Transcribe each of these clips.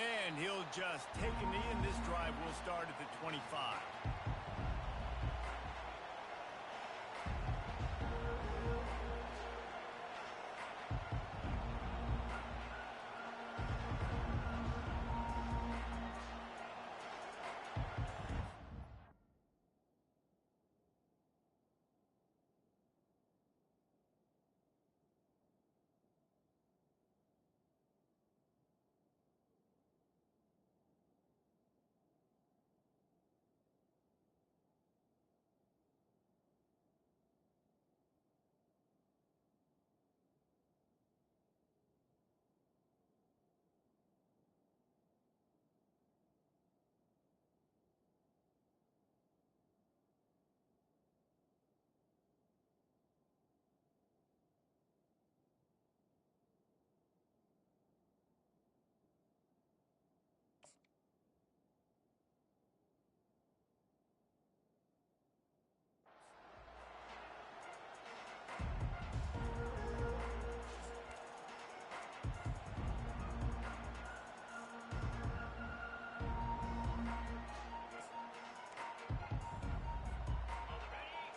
And he'll just take a knee, and this drive will start at the 25.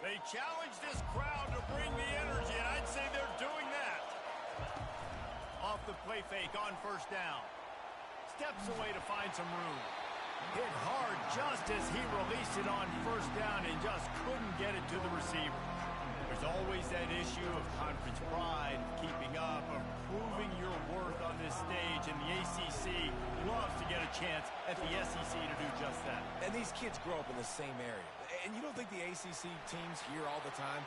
They challenge this crowd to bring the energy, and I'd say they're doing that. Off the play fake on first down. Steps away to find some room. Hit hard just as he released it on first down and just couldn't get it to the receiver. There's always that issue of conference pride, keeping up, of proving your worth on this stage, and the ACC loves to get a chance at the SEC to do just that. And these kids grow up in the same area. And you don't think the ACC teams hear all the time,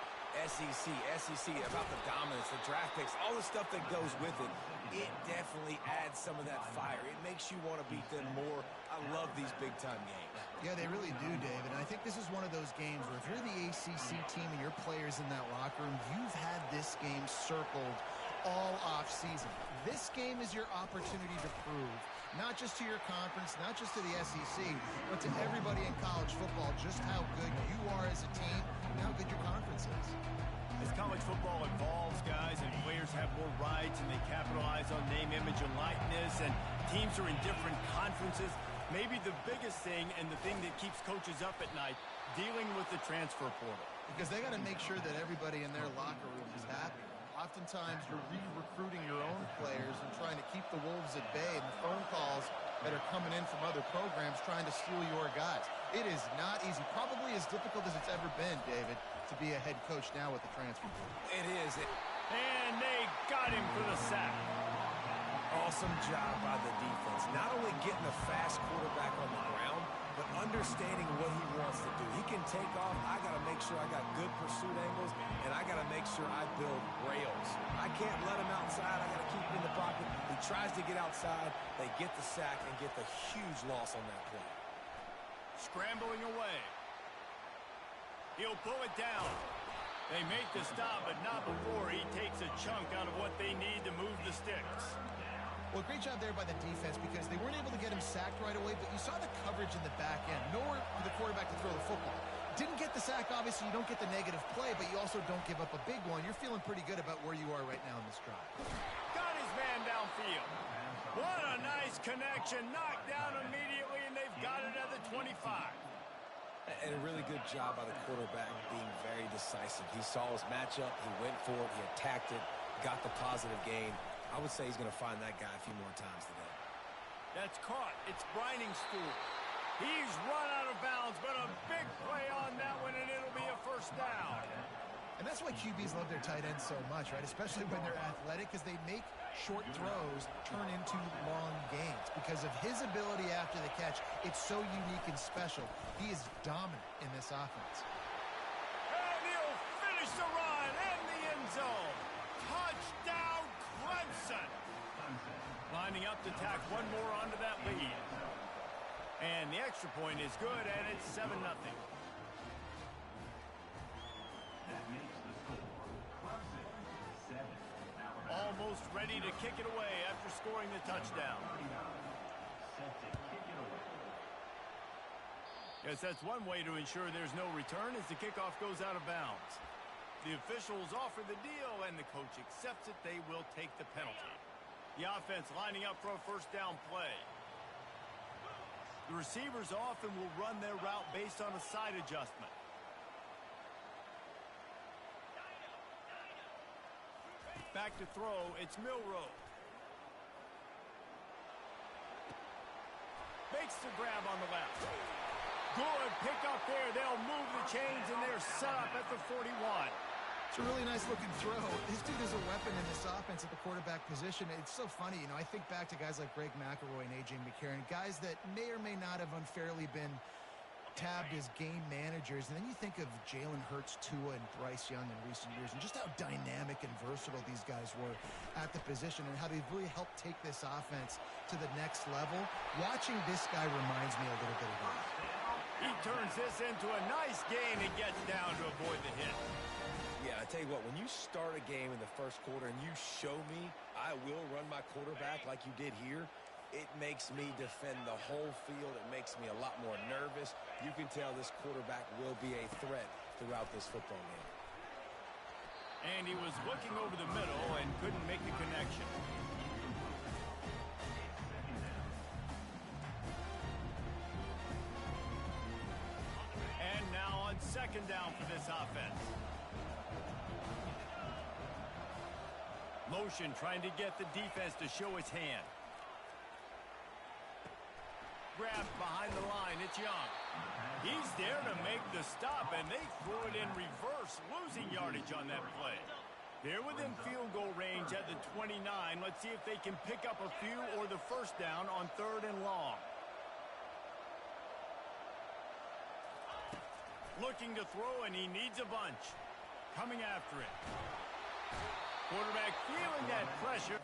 SEC, about the dominance, the draft picks, all the stuff that goes with it. It definitely adds some of that fire. It makes you want to beat them more. I love these big-time games. Yeah, they really do, David. And I think this is one of those games where if you're the ACC team and your players in that locker room, you've had this game circled all off-season. This game is your opportunity to prove, not just to your conference, not just to the SEC, but to everybody in college football, just how good you are as a team and how good your conference is. As college football evolves, guys, and players have more rights and they capitalize on name, image, and likeness, and teams are in different conferences, maybe the biggest thing and the thing that keeps coaches up at night, dealing with the transfer portal. Because they got to make sure that everybody in their locker room is happy. Oftentimes, you're re-recruiting your own players and trying to keep the Wolves at bay, and the phone calls that are coming in from other programs trying to steal your guys. It is not easy. Probably as difficult as it's ever been, David, to be a head coach now with the transfer portal. It is. And they got him for the sack. Awesome job by the defense. Not only getting a fast quarterback on the ground, but understanding what he wants to do. He can take off. I got to make sure I got good pursuit angles, and I got to make sure I build rails. I can't let him outside. I got to keep him in the pocket. He tries to get outside. They get the sack and get the huge loss on that play. Scrambling away. He'll pull it down. They make the stop, but not before he takes a chunk out of what they need to move the sticks. Well, great job there by the defense because they weren't able to get him sacked right away, but you saw the coverage in the back end. Nowhere for the quarterback to throw the football. Didn't get the sack, obviously. You don't get the negative play, but you also don't give up a big one. You're feeling pretty good about where you are right now in this drive. Got his man downfield. What a nice connection. Knocked down immediately, and they've got it at the 25. And a really good job by the quarterback being very decisive. He saw his matchup. He went for it. He attacked it. Got the positive gain. I would say he's going to find that guy a few more times today. That's caught. It's Briningstool. He's run out of bounds, but a big play on that one, and it'll be a first down. And that's why QBs love their tight ends so much, right? Especially when they're athletic, because they make short throws turn into long gains. Because of his ability after the catch, it's so unique and special. He is dominant in this offense. And he'll finish the run in the end zone. Touchdown, Clemson. Lining up to tack one more onto that lead. And the extra point is good, and it's 7-0. Almost ready to kick it away after scoring the touchdown. Yes, that's one way to ensure there's no return as the kickoff goes out of bounds. The officials offer the deal, and the coach accepts it. They will take the penalty. The offense lining up for a first down play. The receivers often will run their route based on a side adjustment. Back to throw, it's Milroe. Makes the grab on the left. Good pick up there. They'll move the chains, and they're set up at the 41. It's a really nice-looking throw. This dude is a weapon in this offense at the quarterback position. It's so funny. You know, I think back to guys like Greg McElroy and A.J. McCarron, guys that may or may not have unfairly been tabbed as game managers. And then you think of Jalen Hurts, Tua, and Bryce Young in recent years, and just how dynamic and versatile these guys were at the position and how they've really helped take this offense to the next level. Watching this guy reminds me a little bit of that. He turns this into a nice gain and gets down to avoid the hit. Yeah, I tell you what, when you start a game in the first quarter and you show me I will run my quarterback like you did here, it makes me defend the whole field. It makes me a lot more nervous. You can tell this quarterback will be a threat throughout this football game. And he was looking over the middle and couldn't make the connection. And now on second down for this offense. Motion trying to get the defense to show his hand. Grabbed behind the line, it's Young. He's there to make the stop, and they threw it in reverse, losing yardage on that play. They're within field goal range at the 29. Let's see if they can pick up a few or the first down on 3rd and long. Looking to throw, and he needs a bunch. Coming after it. Quarterback feeling that pressure.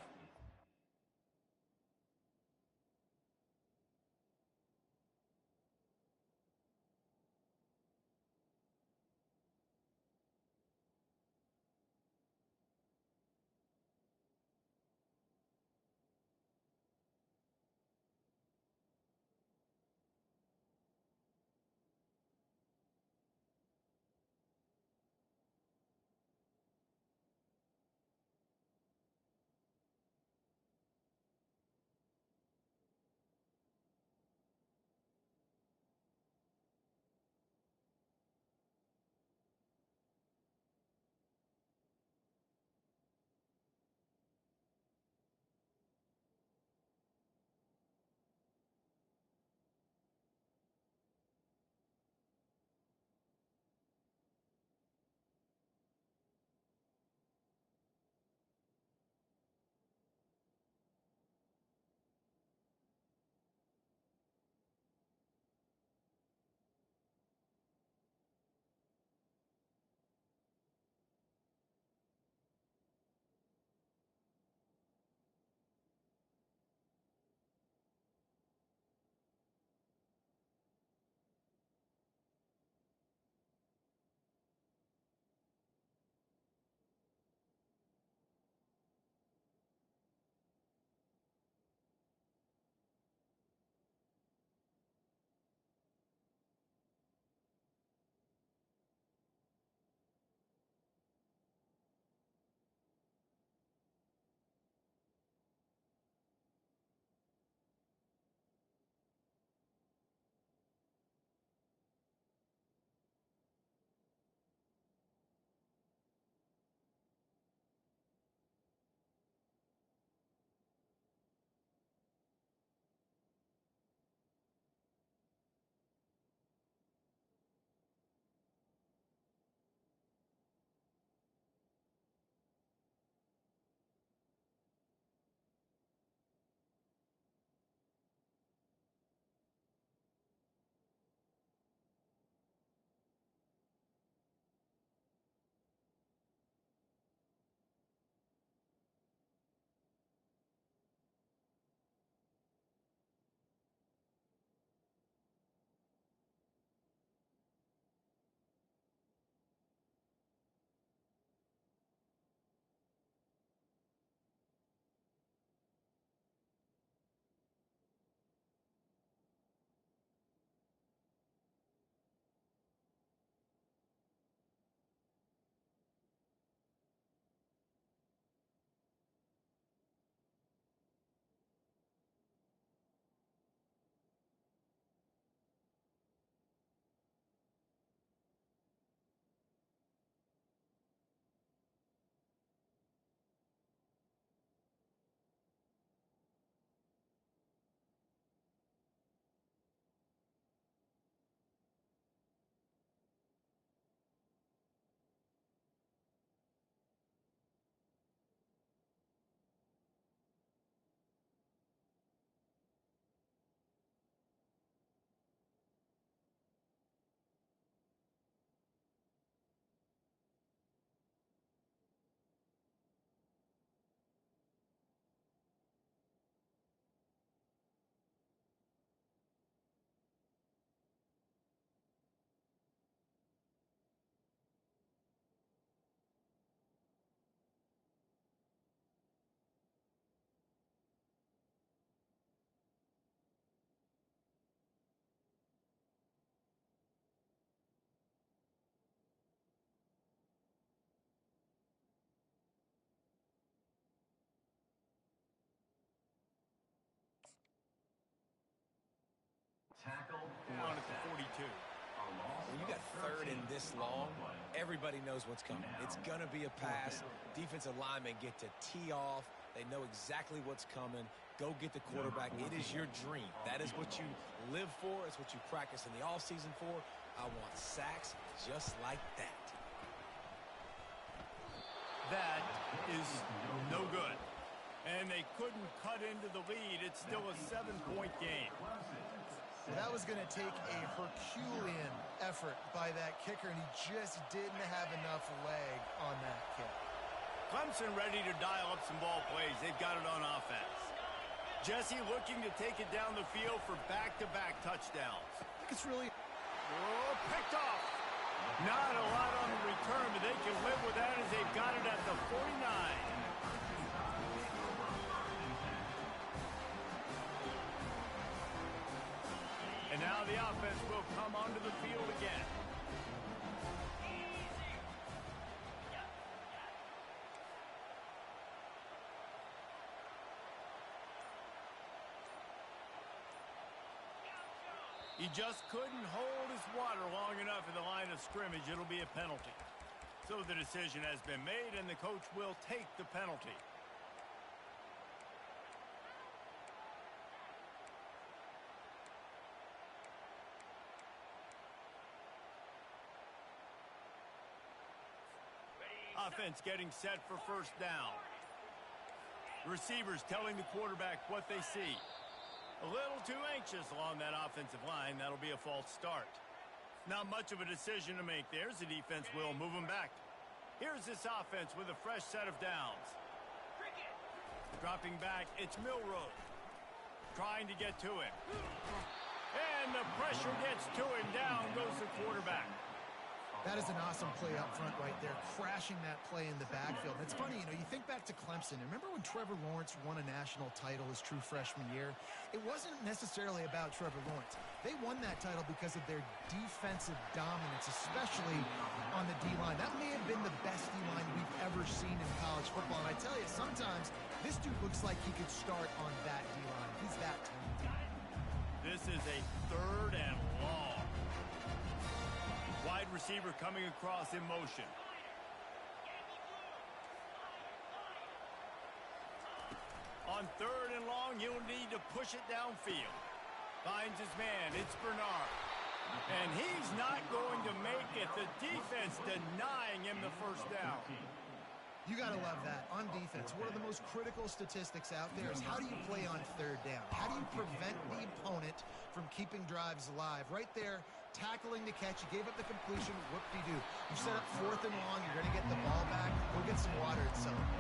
3rd and this long, everybody knows what's coming. It's going to be a pass. Defensive linemen get to tee off. They know exactly what's coming. Go get the quarterback. It is your dream. That is what you live for. It's what you practice in the offseason for. I want sacks just like that. That is no good. And they couldn't cut into the lead. It's still a 7-point game. That was going to take a Herculean effort by that kicker, and he just didn't have enough leg on that kick. Clemson ready to dial up some ball plays. They've got it on offense. Jesse looking to take it down the field for back-to-back touchdowns. I think it's really... Oh, picked off. Not a lot on the return, but they can live with that as they've got it at the 49. And now the offense will come onto the field again. He just couldn't hold his water long enough at the line of scrimmage. It'll be a penalty. So the decision has been made, and the coach will take the penalty. Offense getting set for first down. Receivers telling the quarterback what they see. A little too anxious along that offensive line. That'll be a false start. Not much of a decision to make. There's the defense will move them back. Here's this offense with a fresh set of downs. Dropping back, it's Milroe. Trying to get to him. And the pressure gets to him. Down goes the quarterback. That is an awesome play up front right there, crashing that play in the backfield. And it's funny, you think back to Clemson. Remember when Trevor Lawrence won a national title his true freshman year? It wasn't necessarily about Trevor Lawrence. They won that title because of their defensive dominance, especially on the D-line. That may have been the best D-line we've ever seen in college football. And I tell you, sometimes this dude looks like he could start on that D-line. He's that talented. This is a 3rd and long. Wide receiver coming across in motion. On 3rd and long, he'll need to push it downfield. Finds his man. It's Bernard. And he's not going to make it. The defense denying him the first down. You got to love that. On defense, one of the most critical statistics out there is how do you play on 3rd down? How do you prevent the opponent from keeping drives alive? Right there, tackling the catch. You gave up the completion. Whoop-de-doo. You set up 4th and long. You're going to get the ball back. Go get some water and celebrate.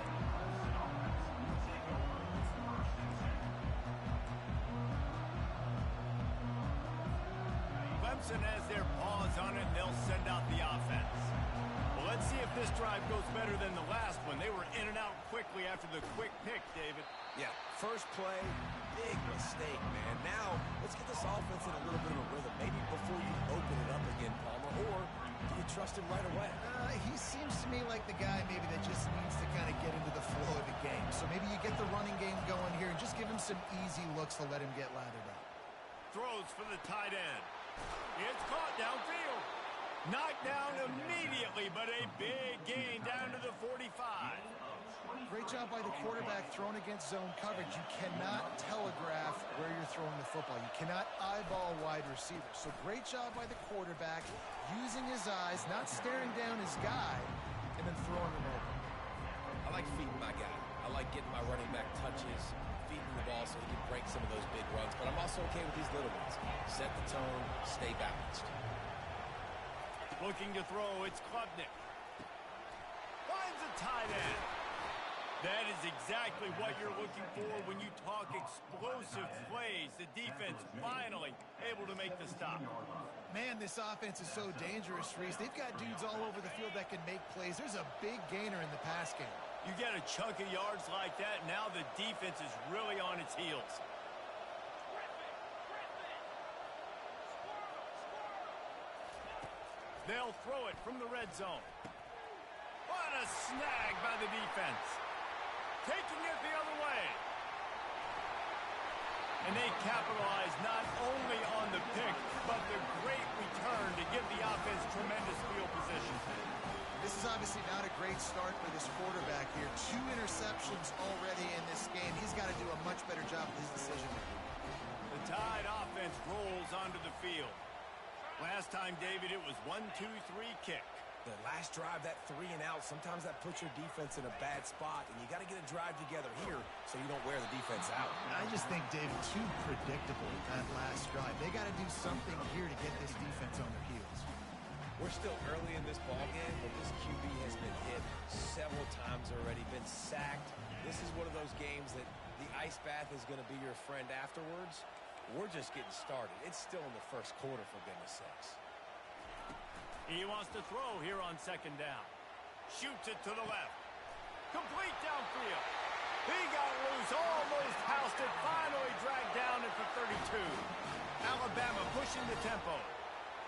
Clemson has their paws on it, and they'll send out the offense. Well, let's see if this drive goes better than the last one. They were in and out quickly after the quick pick, David. Yeah, first play, big mistake, man. Now, let's get this offense in a little bit of a rhythm. Maybe before you open it up again, Palmer, or do you trust him right away? He seems to me like the guy maybe that just needs to kind of get into the flow of the game. So maybe you get the running game going here and just give him some easy looks to let him get lathered up. Throws for the tight end. It's caught downfield. Knocked down immediately, but a big gain down to the 45. Great job by the quarterback thrown against zone coverage. You cannot telegraph where you're throwing the football. You cannot eyeball wide receivers. So great job by the quarterback using his eyes, not staring down his guy, and then throwing him over. I like feeding my guy. I like getting my running back touches, feeding the ball so he can break some of those big runs. But I'm also okay with these little ones. Set the tone, stay balanced. Looking to throw, it's Klubnik. Finds a tight end. That is exactly what you're looking for when you talk explosive plays. The defense finally able to make the stop. Man, this offense is so dangerous, Reese. They've got dudes all over the field that can make plays. There's a big gainer in the pass game. You get a chunk of yards like that, now the defense is really on its heels. They'll throw it from the red zone. What a snag by the defense. Taking it the other way. And they capitalize not only on the pick, but the great return to give the offense tremendous field position. This is obviously not a great start for this quarterback here. 2 interceptions already in this game. He's got to do a much better job with his decision-making. The Tide offense rolls onto the field. Last time, David, it was 1-2-3 kick. The last drive, that 3 and out, sometimes that puts your defense in a bad spot, and you got to get a drive together here so you don't wear the defense out. I just think, Dave, too predictable that last drive. They got to do something here to get this defense on their heels. We're still early in this ballgame, but this QB has been hit several times already, been sacked. This is one of those games that the ice bath is going to be your friend afterwards. We're just getting started. It's still in the first quarter, for goodness sakes. He wants to throw here on second down. Shoots it to the left. Complete downfield. He got loose, almost housed it, finally dragged down at the 32. Alabama pushing the tempo.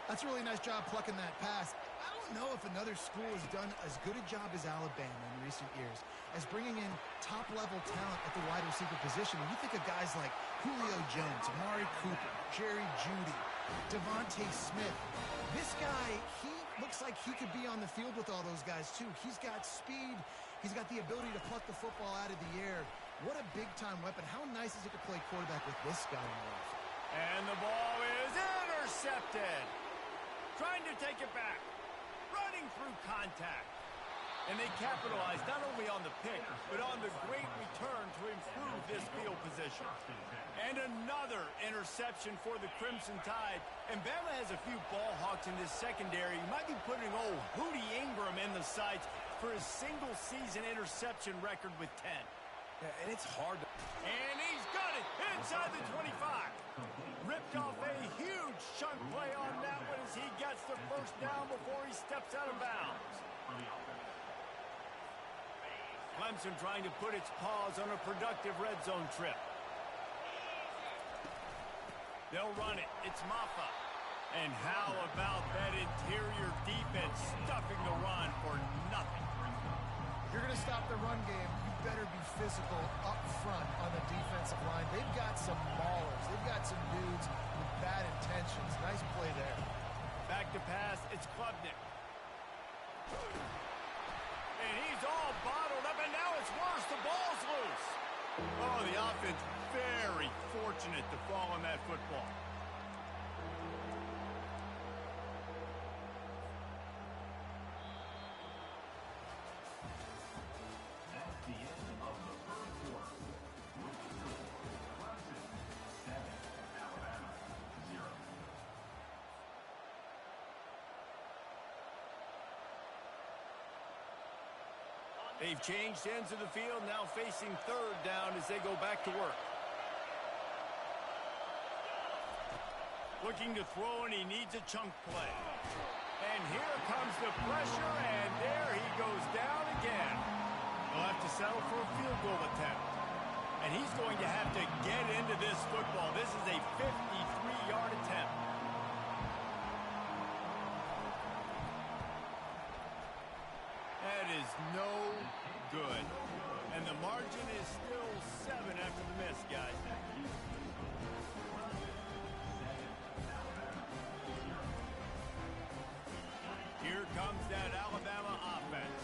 That's a really nice job plucking that pass. I don't know if another school has done as good a job as Alabama in recent years as bringing in top-level talent at the wide receiver position. When you think of guys like Julio Jones, Amari Cooper, Jerry Jeudy, Devontae Smith, this guy, he looks like he could be on the field with all those guys, too. He's got speed. He's got the ability to pluck the football out of the air. What a big-time weapon. How nice is it to play quarterback with this guy on the left? And the ball is intercepted. Trying to take it back. Running through contact. And they capitalize not only on the pick, but on the great return to improve this field position. And another interception for the Crimson Tide. And Bama has a few ball hawks in this secondary. You might be putting old Hootie Ingram in the sights for his single-season interception record with 10. Yeah, and it's hard to... And he's got it inside the 25. Ripped off a huge chunk play on that one as he gets the first down before he steps out of bounds. Clemson trying to put its paws on a productive red zone trip. They'll run it. It's Maffa. And how about that interior defense stuffing the run for nothing? If you're going to stop the run game, you better be physical up front on the defensive line. They've got some maulers. They've got some dudes with bad intentions. Nice play there. Back to pass. It's Klubnik. And he's all bottled up, and now it's worse. The ball's loose. Oh, the offense very fortunate to fall on that football. They've changed ends of the field, now facing third down as they go back to work. Looking to throw, and he needs a chunk play. And here comes the pressure, and there he goes down again. They'll have to settle for a field goal attempt. And he's going to have to get into this football. This is a 53-yard attempt. That is no good. And the margin is still 7 after the miss, guys. Here comes that Alabama offense.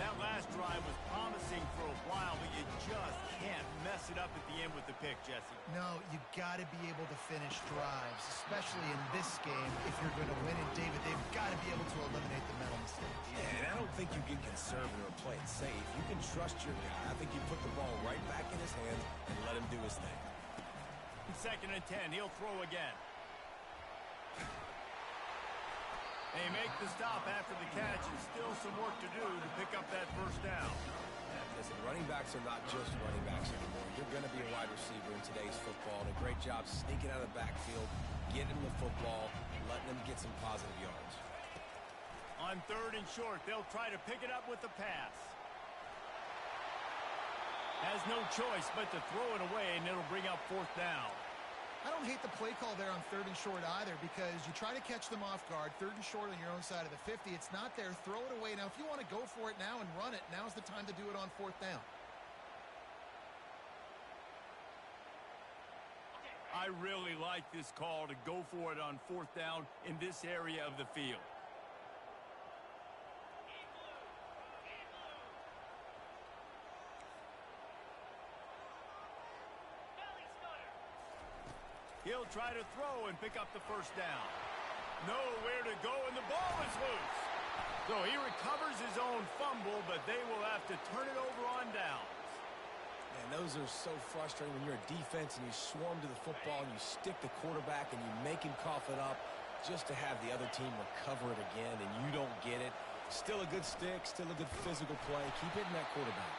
That last drive was promising for a while, but you just can't mess it up at the end with the pick, Jesse. No, you got to be able to finish drives, especially in this game. If you're going to win it, David, they've got to be able to eliminate the mental mistakes. Yeah, and I don't think you get conservative or play it safe. You can trust your guy. I think you put the ball right back in his hands and let him do his thing. 2nd and 10. He'll throw again. They make the stop after the catch, and still some work to do to pick up that first down. Listen, running backs are not just running backs anymore. You're going to be a wide receiver in today's football, and a great job sneaking out of the backfield, getting the football, letting them get some positive yards. On 3rd and short, they'll try to pick it up with the pass. Has no choice but to throw it away, and it'll bring up 4th down. I don't hate the play call there on 3rd and short either, because you try to catch them off guard. 3rd and short on your own side of the 50. It's not there. Throw it away. Now, if you want to go for it now and run it, now's the time to do it on 4th down. I really like this call to go for it on fourth down in this area of the field. He'll try to throw and pick up the first down. Nowhere to go, and the ball is loose. So he recovers his own fumble, but they will have to turn it over on downs. Man, those are so frustrating when you're a defense and you swarm to the football and you stick the quarterback and you make him cough it up just to have the other team recover it again and you don't get it. Still a good stick, still a good physical play. Keep hitting that quarterback.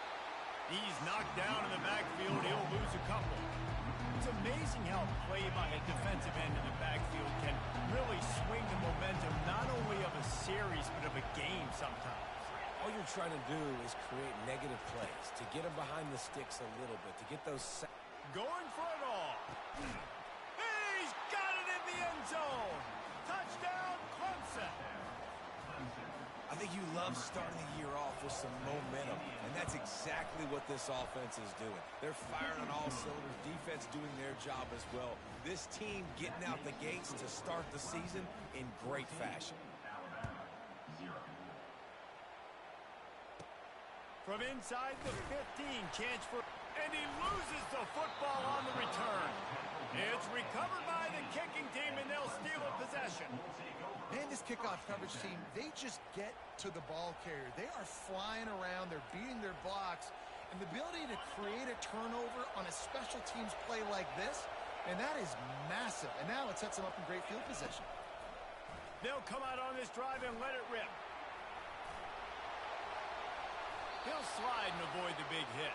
He's knocked down in the backfield. He'll lose a couple. It's amazing how play by a defensive end in the backfield can really swing the momentum not only of a series but of a game sometimes. All you're trying to do is create negative plays, to get them behind the sticks a little bit, to get those... Going for it all. He's got it in the end zone. Touchdown, Clemson. I think you love starting the year off with some momentum, and that's exactly what this offense is doing. They're firing on all cylinders, defense doing their job as well. This team getting out the gates to start the season in great fashion. From inside the 15, chance for... And he loses the football on the return. It's recovered by the kicking team, and they'll steal a possession. And this kickoff coverage team, they just get to the ball carrier. They are flying around. They're beating their blocks. And the ability to create a turnover on a special teams play like this, and that is massive. And now it sets them up in great field position. They'll come out on this drive and let it rip. He'll slide and avoid the big hit.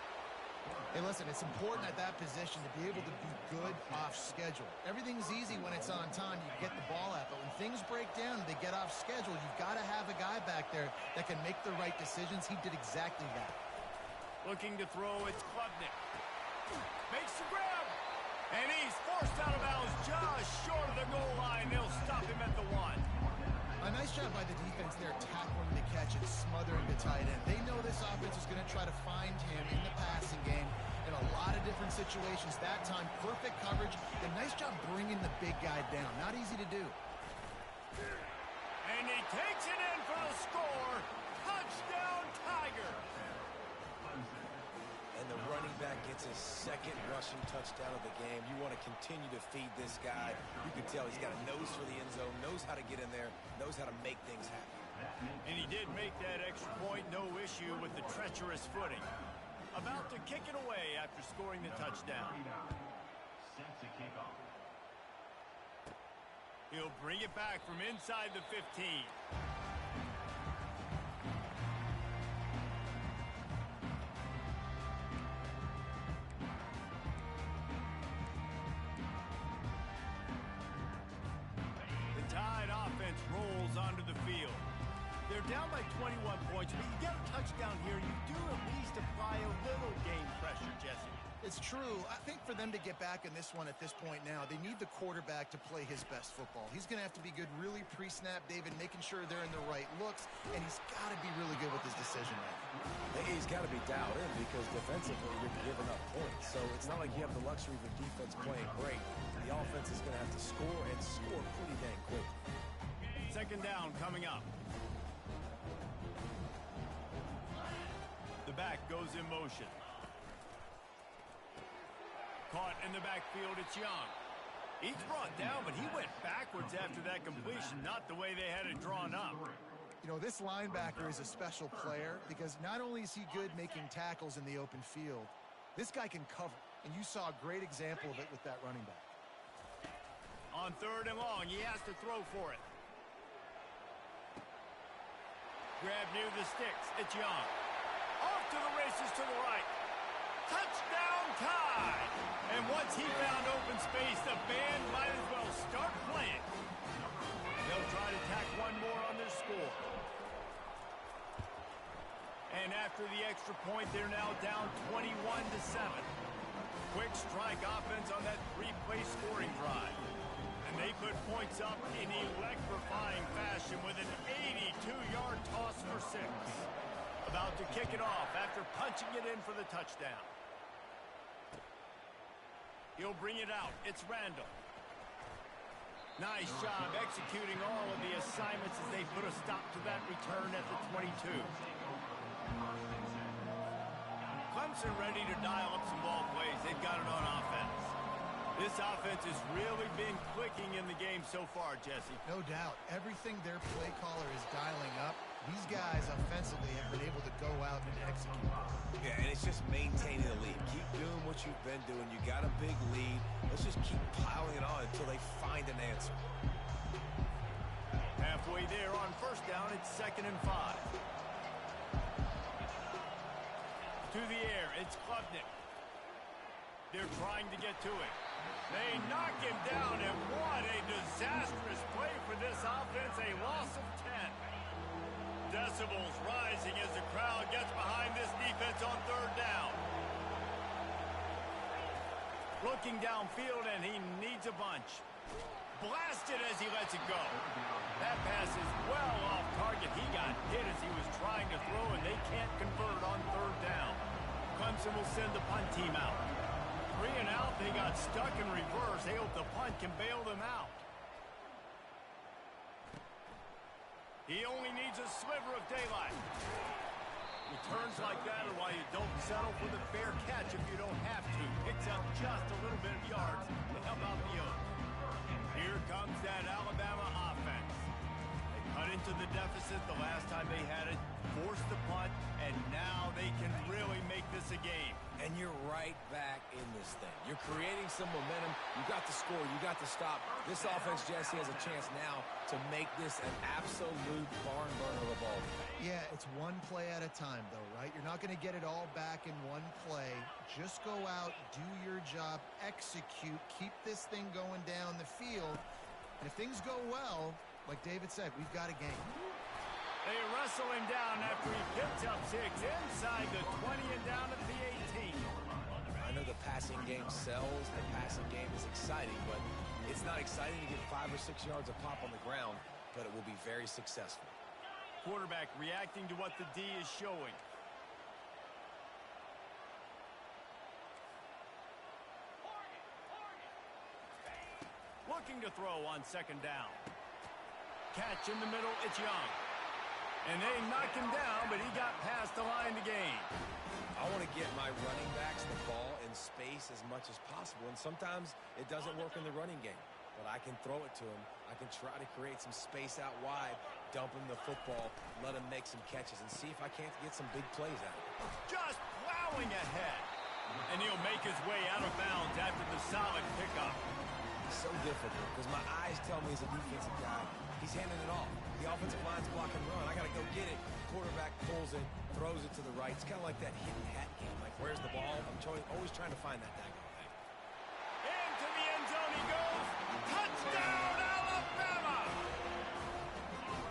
Hey, listen, it's important at that position to be able to be good off schedule. Everything's easy when it's on time. You get the ball out. But when things break down and they get off schedule, you've got to have a guy back there that can make the right decisions. He did exactly that. Looking to throw, it's Klubnik. Makes the grab. And he's forced out of bounds just short of the goal line. They'll stop him at the 1. A nice job by the defense there, tackling the catch and smothering the tight end. They know this offense is going to try to find him in the passing game in a lot of different situations. That time, perfect coverage. A nice job bringing the big guy down. Not easy to do. And he takes it in for the score. Touchdown, Tiger. And the running back gets his second rushing touchdown of the game. You want to continue to feed this guy. You can tell he's got a nose for the end zone, knows how to get in there, knows how to make things happen. And he did make that extra point, no issue with the treacherous footing. About to kick it away after scoring the touchdown. He'll bring it back from inside the 15. Rolls onto the field. They're down by 21 points, but you get a touchdown here, you do at least apply a little game pressure, Jesse. It's true. I think for them to get back in this one at this point now, they need the quarterback to play his best football. He's going to have to be good really pre-snap, David, making sure they're in the right looks, and he's got to be really good with his decision making. He's got to be dialed in because defensively you're giving up points. So it's not like you have the luxury of the defense playing great. The offense is going to have to score and score pretty dang quick. Second down coming up. The back goes in motion. Caught in the backfield, it's Young. He's brought down, but he went backwards after that completion, not the way they had it drawn up. You know, this linebacker is a special player because not only is he good making tackles in the open field, this guy can cover. And you saw a great example of it with that running back. On third and long, he has to throw for it. Grab near the sticks. It's Young. Off to the races to the right. Touchdown Tide! And once he found open space, the band might as well start playing. They'll try to tack one more on their score. And after the extra point, they're now down 21-7. Quick strike offense on that three-play scoring drive. And they put points up in electrifying fashion with an 82-yard toss for 6. About to kick it off after punching it in for the touchdown. He'll bring it out. It's Randall. Nice job executing all of the assignments as they put a stop to that return at the 22. Clemson ready to dial up some ball plays. They've got it on offense. This offense has really been clicking in the game so far, Jesse. No doubt. Everything their play caller is dialing up, these guys offensively have been able to go out and execute. Yeah, and it's just maintaining the lead. Keep doing what you've been doing. You got a big lead. Let's just keep piling it on until they find an answer. Halfway there on first down, it's 2nd and 5. To the air, it's Klubnik. They're trying to get to it. They knock him down, and what a disastrous play for this offense. A loss of 10. Decibels rising as the crowd gets behind this defense on 3rd down. Looking downfield, and he needs a bunch. Blasted as he lets it go. That pass is well off target. He got hit as he was trying to throw, and they can't convert on 3rd down. Clemson will send the punt team out. 3 and out, they got stuck in reverse. They hope the punt can bail them out. He only needs a sliver of daylight. Returns like that are why you don't settle for the fair catch if you don't have to. Picks up just a little bit of yards to help out the yoke. Here comes that Alabama offense. They cut into the deficit the last time they had it, forced the punt, and now they can really make this a game. And you're right back in this thing. You're creating some momentum. You got the score. You got the stop. This offense, Jesse, has a chance now to make this an absolute barn burner of a ball game. Yeah, it's one play at a time, though, right? You're not going to get it all back in one play. Just go out, do your job, execute, keep this thing going down the field. And if things go well, like David said, we've got a game. They wrestle him down after he picks up 6 inside the 20 and down at the 18. I know the passing game sells. The passing game is exciting, but it's not exciting to get 5 or 6 yards of pop on the ground, but it will be very successful. Quarterback reacting to what the D is showing. Looking to throw on 2nd down. Catch in the middle, it's Young. And they knocked him down, but he got past the line to gain. I want to get my running backs the ball in space as much as possible, and sometimes it doesn't work in the running game. But I can throw it to him. I can try to create some space out wide, dump him the football, let him make some catches, and see if I can't get some big plays out of it. Just plowing ahead. And he'll make his way out of bounds after the solid pickup. It's so difficult because my eyes tell me as a defensive guy, he's handing it off. The offensive line's block and run. I got to go get it. Quarterback pulls it, throws it to the right. It's kind of like that hidden hat game. Like, where's the ball? I'm always trying to find that daggone thing. Into the end zone he goes. Touchdown, Alabama!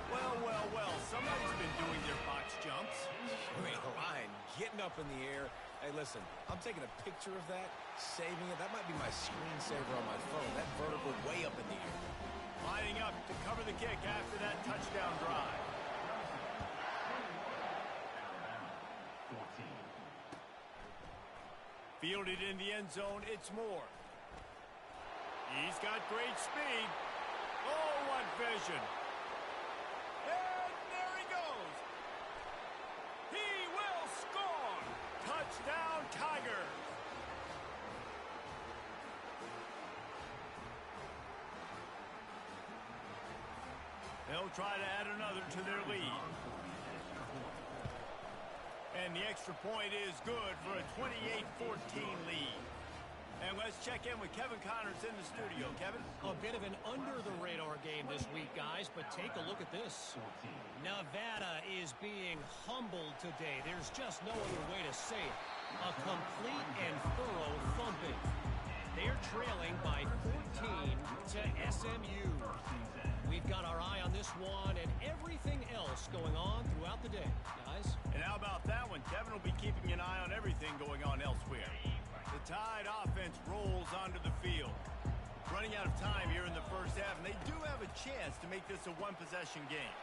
Well, well, well. Somebody's been doing their box jumps. You ain't lying. Getting up in the air. Hey, listen, I'm taking a picture of that, saving it. That might be my screensaver on my phone. That vertical way up in the air. Lining up to cover the kick after that touchdown drive. Fielded in the end zone, it's Moore. He's got great speed. Oh, what vision. And there he goes. He will score. Touchdown, Tigers. They'll try to add another to their lead. And the extra point is good for a 28-14 lead. And let's check in with Kevin Connors in the studio. Kevin? A bit of an under-the-radar game this week, guys, but take a look at this. Nevada is being humbled today. There's just no other way to say it. A complete and thorough thumping. They're trailing by 14 to SMU. We've got our eye on this one and everything else going on throughout the day, guys. And how about that one? Kevin will be keeping an eye on everything going on elsewhere. The Tide offense rolls onto the field. Running out of time here in the first half, and they do have a chance to make this a one-possession game.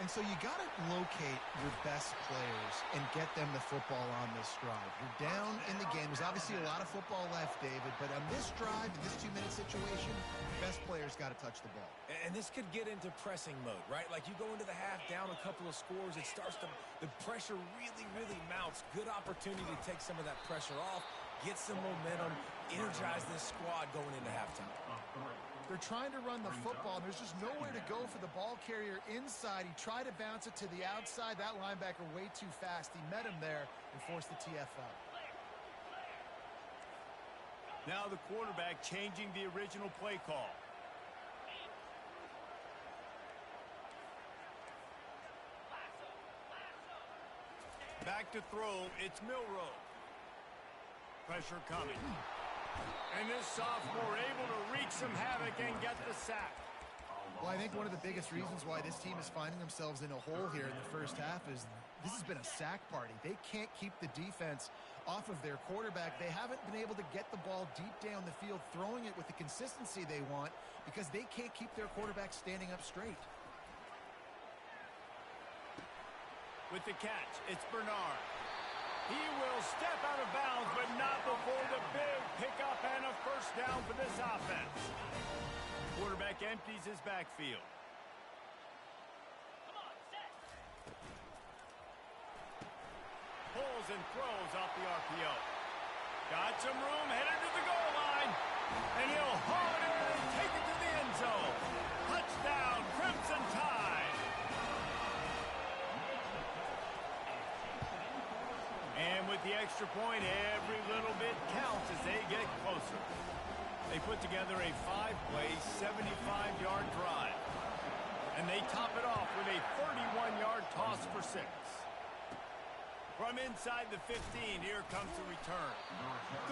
And so you got to locate your best players and get them the football on this drive. You're down in the game. There's obviously a lot of football left, David, but on this drive, in this 2-minute situation, best players got to touch the ball. And this could get into pressing mode, right? Like you go into the half down a couple of scores, it starts to, the pressure really mounts. Good opportunity to take some of that pressure off, get some momentum, energize this squad going into halftime. They're trying to run the football, and there's just nowhere to go for the ball carrier inside. He tried to bounce it to the outside. That linebacker way too fast. He met him there and forced the TFL. Now the quarterback changing the original play call. Back to throw, it's Milroe. Pressure coming. And this sophomore able to wreak some havoc and get the sack. Well, I think one of the biggest reasons why this team is finding themselves in a hole here in the first half is this has been a sack party. They can't keep the defense off of their quarterback. They haven't been able to get the ball deep down the field, throwing it with the consistency they want because they can't keep their quarterback standing up straight. With the catch, it's Bernard. He will step out of bounds, but not before the big pickup and a first down for this offense. Quarterback empties his backfield. Pulls and throws off the RPO. Got some room, headed to the goal line. And he'll haul it in and take it to the end zone. Touchdown, Crimson Tide. And with the extra point, every little bit counts as they get closer. They put together a 5-play, 75-yard drive. And they top it off with a 31-yard toss for 6. From inside the 15, here comes the return.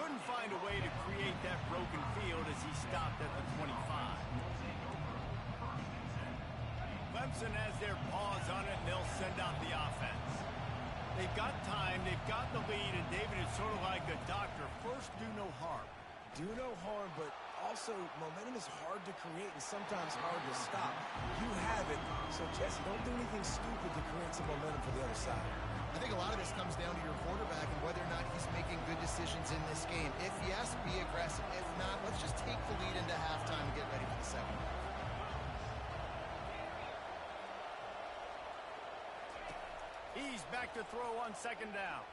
Couldn't find a way to create that broken field as he stopped at the 25. Clemson has their paws on it, and they'll send out the offense. They've got time, they've got the lead, and David is sort of like a doctor. First, do no harm. Do no harm, but also momentum is hard to create and sometimes hard to stop. You have it, so Jesse, don't do anything stupid to create some momentum for the other side. I think a lot of this comes down to your quarterback and whether or not he's making good decisions in this game. If yes, be aggressive. If not, let's just take the lead into halftime and get ready for the second. He's back to throw on second down.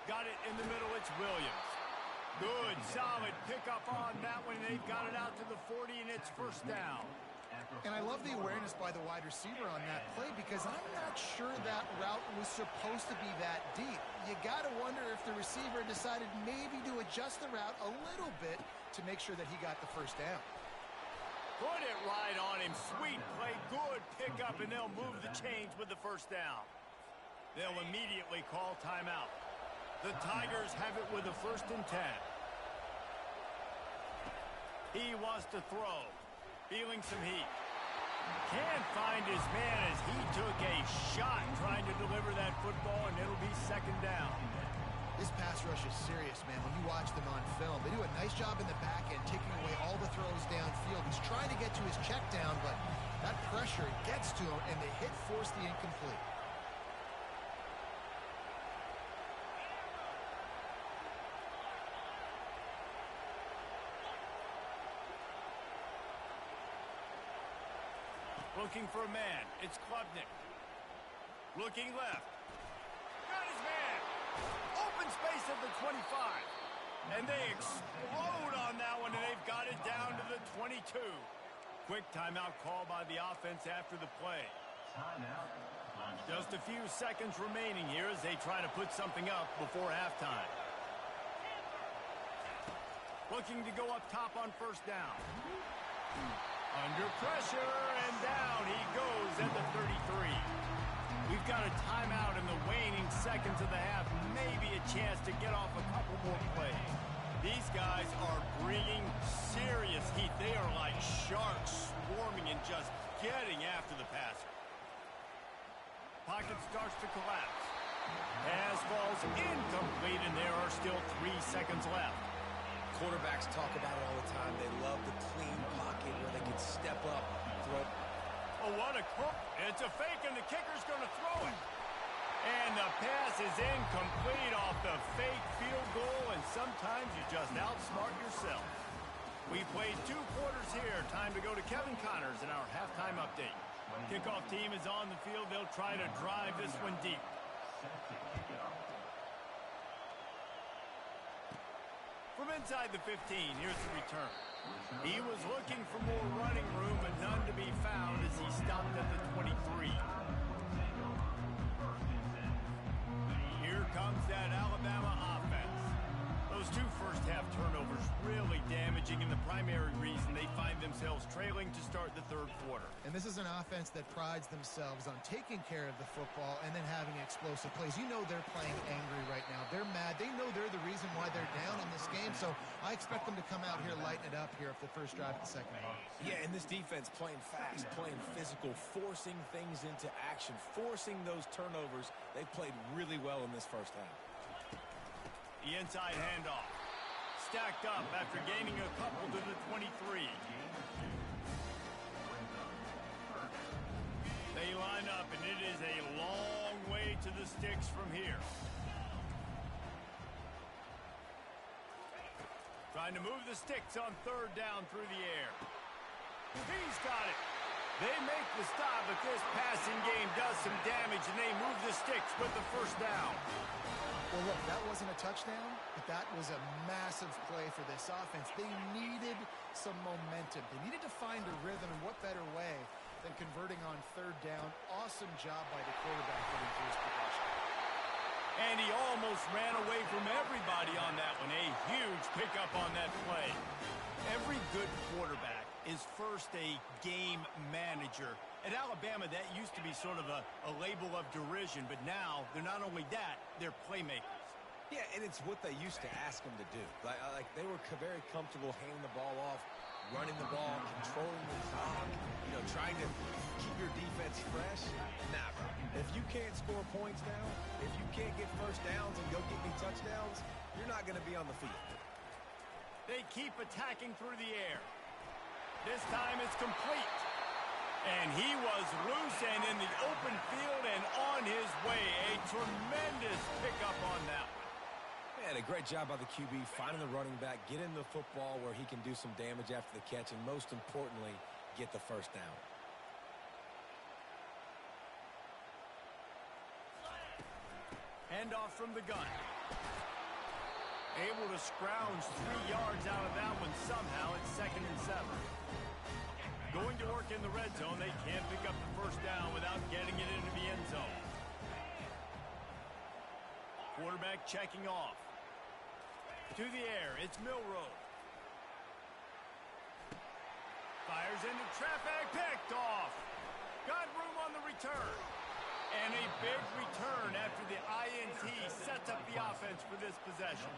Got it in the middle, it's Williams. Good, solid pickup on that one. They've got it out to the 40, and it's first down. And I love the awareness by the wide receiver on that play because I'm not sure that route was supposed to be that deep. You got to wonder if the receiver decided maybe to adjust the route a little bit to make sure that he got the first down. Put it right on him. Sweet play, good pickup, and they'll move the chains with the first down. They'll immediately call timeout. The Tigers have it with a 1st and 10. He wants to throw. Feeling some heat. Can't find his man as he took a shot trying to deliver that football, and it'll be second down. This pass rush is serious, man. When you watch them on film, they do a nice job in the back end, taking away all the throws downfield. He's trying to get to his check down, but that pressure gets to him, and the hit forced the incomplete. Looking for a man. It's Klubnik. Looking left. Got his man. Open space at the 25. And they explode on that one, and they've got it down to the 22. Quick timeout call by the offense after the play. Just a few seconds remaining here as they try to put something up before halftime. Looking to go up top on first down. Under pressure, and down he goes at the 33. We've got a timeout in the waning seconds of the half. Maybe a chance to get off a couple more plays. These guys are bringing serious heat. They are like sharks swarming and just getting after the passer. Pocket starts to collapse. Pass falls incomplete, and there are still 3 seconds left. Quarterbacks talk about it all the time. They love the clean pocket where they can step up, throw. Oh, what a clook. It's a fake, and the kicker's going to throw it. And the pass is incomplete off the fake field goal, and sometimes you just outsmart yourself. We played 2 quarters here. Time to go to Kevin Connors in our halftime update. Kickoff team is on the field. They'll try to drive this one deep. From inside the 15, here's the return. He was looking for more running room, but none to be found as he stopped at the 23. Here comes that Alabama offense. Those 2 first-half turnovers really damaging, and the primary reason they find themselves trailing to start the 3rd quarter. And this is an offense that prides themselves on taking care of the football and then having explosive plays. You know they're playing angry right now. They're mad. They know they're the reason why they're down in this game, so I expect them to come out here, lighten it up here for the first drive of the second half. Yeah, and this defense playing fast, playing physical, forcing things into action, forcing those turnovers. They played really well in this first half. The inside handoff. Stacked up after gaining a couple to the 23. They line up, and it is a long way to the sticks from here. Trying to move the sticks on 3rd down through the air. He's got it. They make the stop, but this passing game does some damage, and they move the sticks with the first down. Well, look, that wasn't a touchdown, but that was a massive play for this offense. They needed some momentum. They needed to find a rhythm, and what better way than converting on 3rd down. Awesome job by the quarterback getting through his progression. And he almost ran away from everybody on that one. A huge pickup on that play. Every good quarterback is first a game manager. At Alabama, that used to be sort of a label of derision, but now they're not only that, they're playmakers. Yeah, and it's what they used to ask them to do. Like they were very comfortable handing the ball off, running the ball, controlling the clock, trying to keep your defense fresh. Nah, bro. If you can't score points now, if you can't get first downs and go get me touchdowns, you're not going to be on the field. They keep attacking through the air. This time it's complete. And he was loose and in the open field and on his way. A tremendous pickup on that one. Man, a great job by the QB, finding the running back, getting the football where he can do some damage after the catch, and most importantly, get the first down. Handoff from the gun. Able to scrounge 3 yards out of that one somehow. It's 2nd and 7. Going to work in the red zone. They can't pick up the first down without getting it into the end zone. Quarterback checking off. To the air. It's Milroe. Fires into traffic. Picked off. Got room on the return. And a big return after the INT sets up the offense for this possession.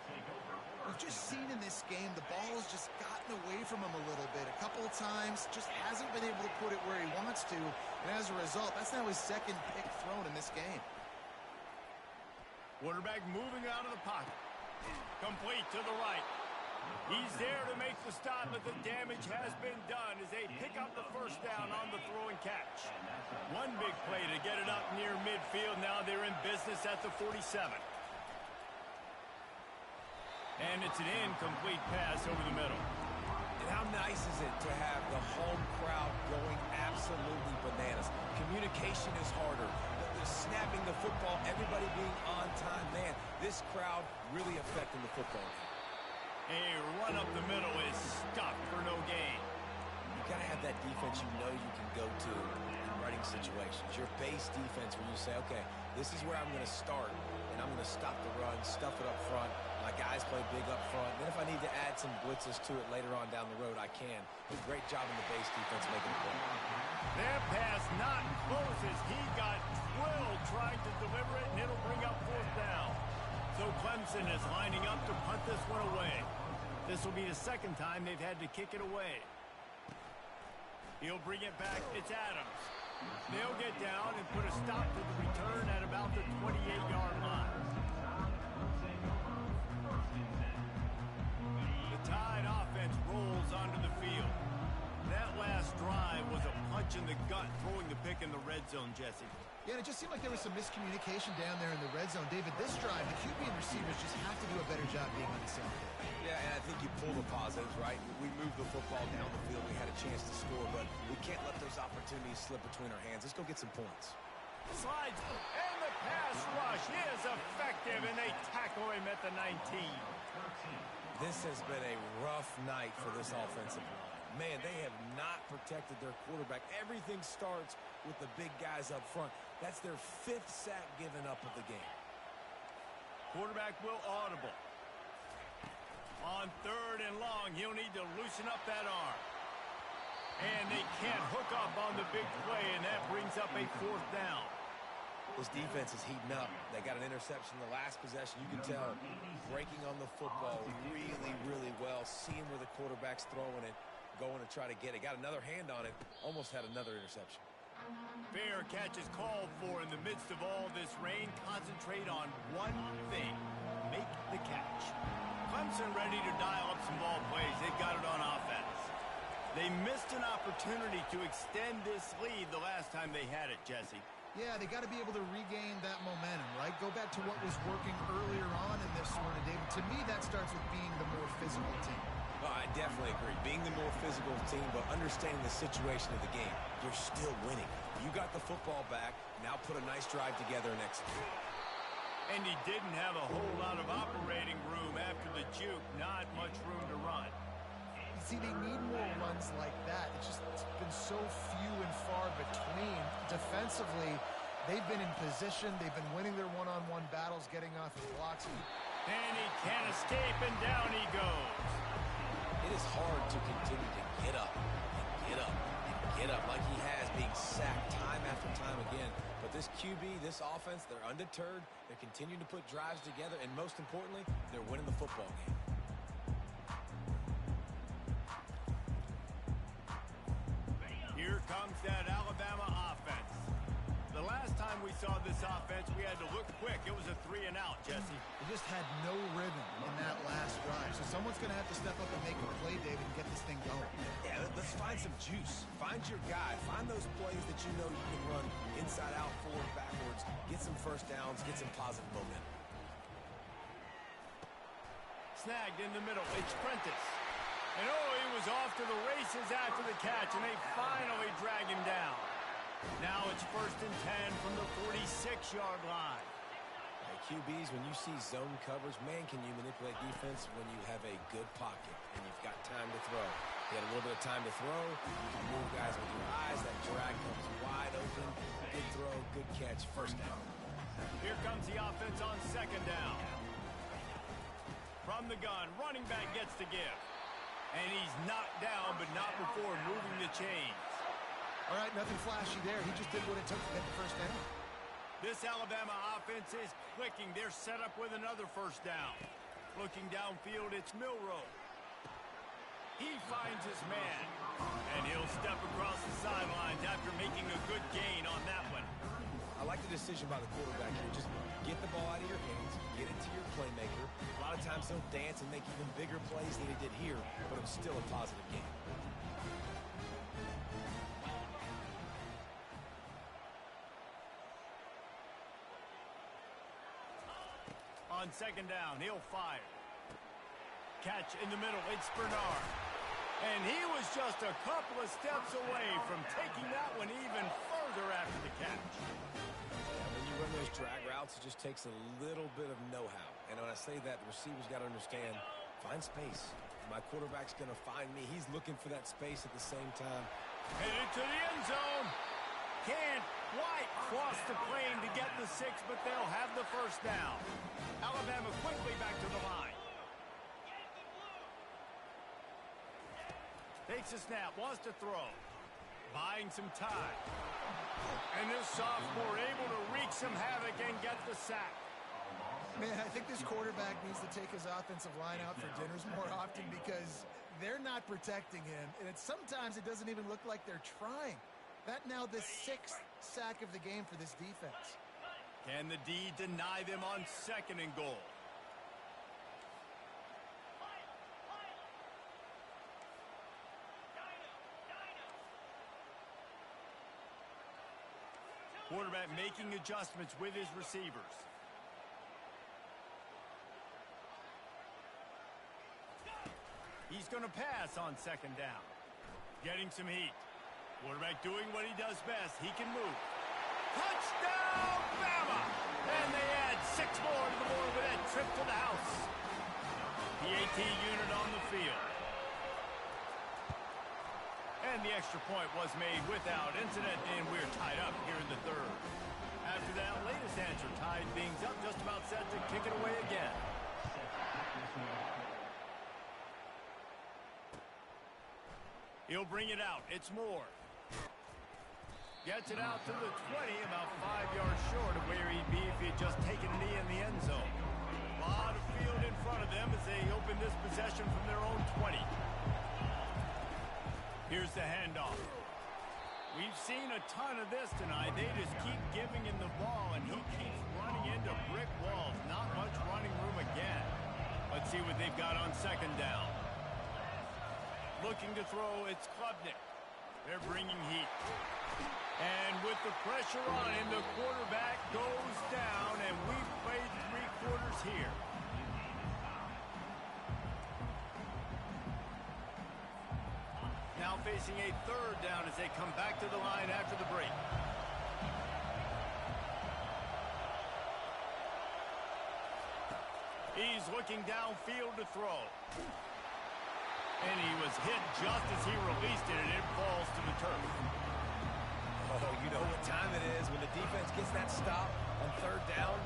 We've just seen in this game the ball has just gotten away from him a little bit. A couple of times, just hasn't been able to put it where he wants to. And as a result, that's now his 2nd pick thrown in this game. Quarterback moving out of the pocket. Complete to the right. He's there to make the stop, but the damage has been done as they pick up the first down on the throw and catch. One big play to get it up near midfield. Now they're in business at the 47. And it's an incomplete pass over the middle. And how nice is it to have the home crowd going absolutely bananas? Communication is harder. The snapping the football, everybody being on time. Man, this crowd really affecting the football game. A run up the middle is stuffed for no gain. You got to have that defense you know you can go to in running situations. Your base defense where you say, okay, this is where I'm going to start, and I'm going to stop the run, stuff it up front. My guys play big up front. Then if I need to add some blitzes to it later on down the road, I can. But great job in the base defense making the play. Their pass not close as he got twilled trying to deliver it, and it'll bring up 4th down. So Clemson is lining up to punt this one away. This will be the 2nd time they've had to kick it away. He'll bring it back. It's Adams. They'll get down and put a stop to the return at about the 28-yard line. The Tide offense rolls onto the field. That last drive was a punch in the gut. got throwing the pick in the red zone, Jesse. Yeah, and it just seemed like there was some miscommunication down there in the red zone. David, this drive, the QB and receivers just have to do a better job being on the same page. Yeah, and I think you pull the positives, right? We moved the football down the field. We had a chance to score, but we can't let those opportunities slip between our hands. Let's go get some points. Slides, and the pass rush is effective, and they tackle him at the 19. This has been a rough night for this offensive line. Man, they have not protected their quarterback. Everything starts with the big guys up front. That's their 5th sack given up of the game. Quarterback will audible. On 3rd and long, he'll need to loosen up that arm. And they can't hook up on the big play, and that brings up a 4th down. This defense is heating up. They got an interception in the last possession. You can tell breaking on the football really, really well, seeing where the quarterback's throwing it, going to try to get it. Got another hand on it, almost had another interception. Fair catch is called for in the midst of all this rain. Concentrate on one thing. Make the catch. Clemson ready to dial up some ball plays. They've got it on offense. They missed an opportunity to extend this lead the last time they had it, Jesse. Yeah, they got to be able to regain that momentum, right? Go back to what was working earlier on in this one. And David, to me, that starts with being the more physical team. Oh, I definitely agree. Being the more physical team, but understanding the situation of the game. You're still winning. You got the football back. Now put a nice drive together and execute. And he didn't have a whole lot of operating room after the juke. Not much room to run. You see, they need more runs like that. It's been so few and far between. Defensively, they've been in position. They've been winning their one-on-one battles, getting off his blocks. And he can't escape, and down he goes. It is hard to continue to get up and get up and get up like he has, being sacked time after time again. But this QB, this offense, they're undeterred. They're continuing to put drives together, and most importantly, they're winning the football game. Here comes that Alabama offense. The last time we saw this offense, we had to look quick. It was a 3-and-out, Jesse. They just had no rhythm in that last drive. So someone's going to have to step up and make a play, David, and get this thing going. Yeah, let's find some juice. Find your guy. Find those plays that you know you can run inside out, forward, backwards. Get some first downs. Get some positive momentum. Snagged in the middle. It's Prentice. And he was off to the races after the catch, and they finally drag him down. Now it's 1st and 10 from the 46-yard line. Hey, QBs, when you see zone coverage, man, can you manipulate defense when you have a good pocket and you've got time to throw. You got a little bit of time to throw. You can move guys with your eyes. That drag comes wide open. Good throw, good catch, 1st down. Here comes the offense on 2nd down. From the gun, running back gets to give. And he's knocked down, but not before moving the chains. All right, nothing flashy there. He just did what it took to get the 1st down. This Alabama offense is clicking. They're set up with another 1st down. Looking downfield, it's Milroe. He finds his man. And he'll step across the sidelines after making a good gain on that one. I like the decision by the quarterback here. Just get the ball out of your hands, get it to your playmaker. A lot of times he'll dance and make even bigger plays than he did here, but it was still a positive game. On 2nd down, he'll fire. Catch in the middle, it's Bernard. And he was just a couple of steps away from taking that one even further after the catch. When you run those drag routes, it just takes a little bit of know-how. And when I say that, the receiver's got to understand, find space. My quarterback's going to find me. He's looking for that space at the same time. Headed to the end zone. Can't quite cross the plane to get the 6, but they'll have the 1st down. Alabama quickly back to the line. Takes a snap, wants to throw. Buying some time. And this sophomore able to wreak some havoc and get the sack. Man, I think this quarterback needs to take his offensive line out for dinners more often because they're not protecting him. And sometimes it doesn't even look like they're trying. That now the 6th sack of the game for this defense. Can the D deny them on 2nd and goal? quarterback making adjustments with his receivers. He's going to pass on second down. Getting some heat. Quarterback doing what he does best. He can move. Touchdown, Bama! And they add 6 more to the board with that trip to the house. PAT unit on the field. And the extra point was made without incident, and we're tied up here in the third. After that latest answer tied things up, just about set to kick it away again. He'll bring it out. It's Moore. Gets it out to the 20, about 5 yards short of where he'd be if he had just taken a knee in the end zone. A lot of field in front of them as they open this possession from their own 20. Here's the handoff. We've seen a ton of this tonight. They just keep giving him the ball, and he keeps running into brick walls. Not much running room again. Let's see what they've got on second down. Looking to throw, it's Klubnik. They're bringing heat. And with the pressure on him, the quarterback goes down, and we've played 3 quarters here. Now facing a third down as they come back to the line after the break. He's looking downfield to throw. And he was hit just as he released it, and it falls to the turf. Oh, you know what time it is when the defense gets that stop on third down.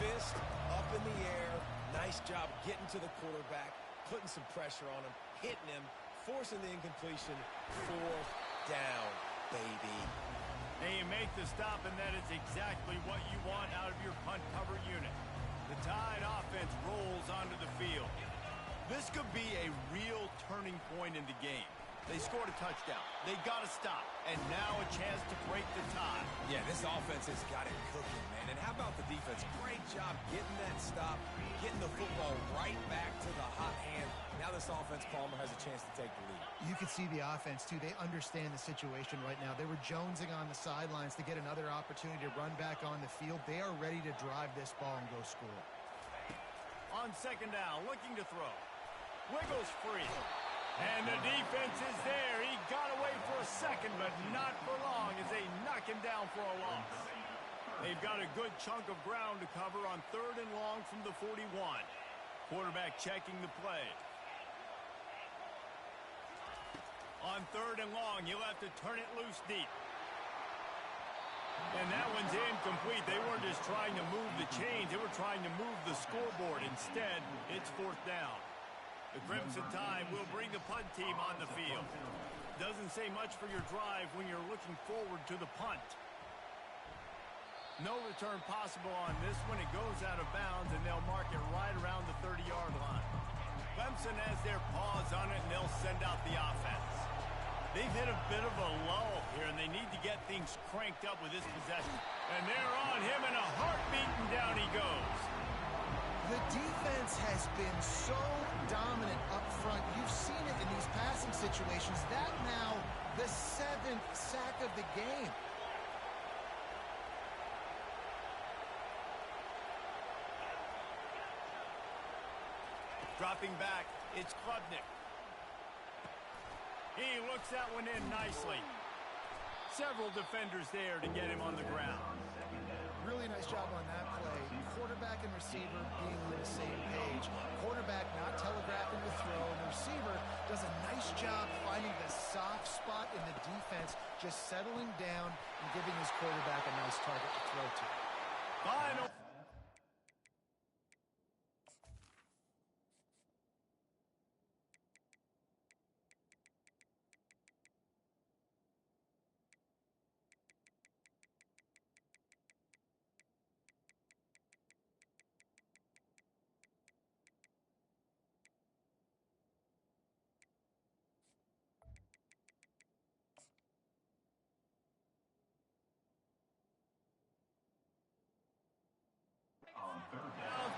Fist up in the air. Nice job getting to the quarterback, putting some pressure on him, hitting him, forcing the incompletion. 4th down, baby. And you make the stop, and that is exactly what you want out of your punt cover unit. The Tide offense rolls onto the field. This could be a real turning point in the game. They scored a touchdown. They got to stop. And now a chance to break the tie. Yeah, this offense has got it cooking, man. And how about the defense? Great job getting that stop, getting the football right back to the hot hand. Now this offense, Palmer, has a chance to take the lead. You can see the offense, too. They understand the situation right now. They were jonesing on the sidelines to get another opportunity to run back on the field. They are ready to drive this ball and go score. On second down, looking to throw. Wiggles free. And the defense is there. He got away for a second, but not for long as they knock him down for a loss. They've got a good chunk of ground to cover on third and long from the 41. Quarterback checking the play. On third and long, he'll have to turn it loose deep. And that one's incomplete. They weren't just trying to move the chains. They were trying to move the scoreboard. Instead, it's 4th down. The Crimson Tide will bring the punt team on the field. Doesn't say much for your drive when you're looking forward to the punt. No return possible on this one. It goes out of bounds, and they'll mark it right around the 30-yard line. Clemson has their paws on it, and they'll send out the offense. They've hit a bit of a lull here, and they need to get things cranked up with this possession. And they're on him in a heartbeat, and down he goes. The defense has been so dominant up front. You've seen it in these passing situations. That now the 7th sack of the game. Dropping back, it's Klubnik. He looks that one in nicely. Several defenders there to get him on the ground. Really nice job on that play. Quarterback and receiver being on the same page. Quarterback not telegraphing the throw, and the receiver does a nice job finding the soft spot in the defense, just settling down and giving his quarterback a nice target to throw to. Final.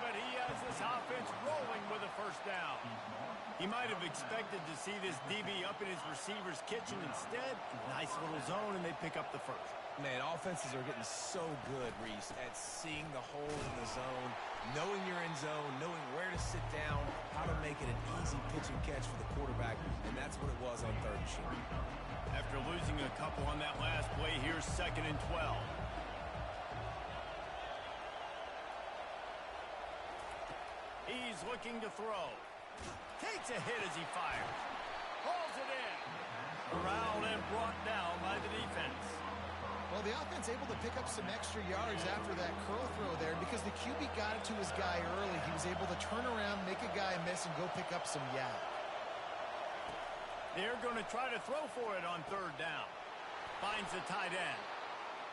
But he has this offense rolling with a first down. He might have expected to see this DB up in his receiver's kitchen. Instead, nice little zone, and they pick up the first. Man, offenses are getting so good, Reese, at seeing the hole in the zone, knowing you're in zone, knowing where to sit down, how to make it an easy pitch and catch for the quarterback, and that's what it was on third and short. After losing a couple on that last play, here's 2nd and 12. He's looking to throw. Takes a hit as he fires. Hauls it in. Corralled and brought down by the defense. Well, the offense able to pick up some extra yards after that curl throw there. Because the QB got it to his guy early, he was able to turn around, make a guy miss, and go pick up some yak. They're going to try to throw for it on 3rd down. Finds the tight end.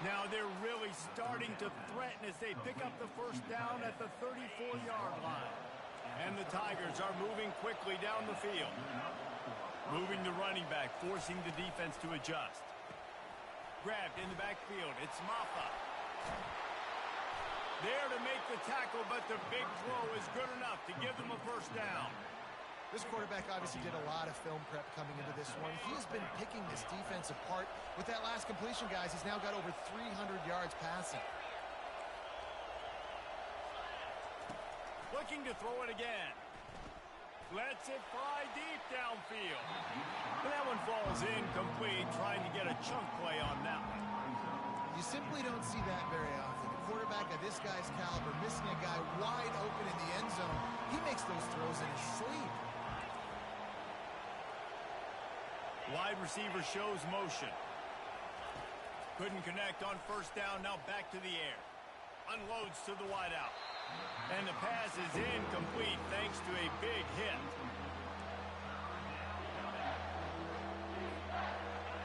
Now they're really starting to threaten as they pick up the 1st down at the 34-yard line. And the Tigers are moving quickly down the field. Moving the running back, forcing the defense to adjust. Grabbed in the backfield. It's Maffa. There to make the tackle, but the big throw is good enough to give them a 1st down. This quarterback obviously did a lot of film prep coming into this one. He has been picking this defense apart. With that last completion, guys, he's now got over 300 yards passing. Looking to throw it again. Lets it fly deep downfield. But that one falls incomplete, trying to get a chunk play on that one. You simply don't see that very often. A quarterback of this guy's caliber missing a guy wide open in the end zone. He makes those throws in his sleep. Wide receiver shows motion. Couldn't connect on 1st down, now back to the air. Unloads to the wideout. And the pass is incomplete thanks to a big hit.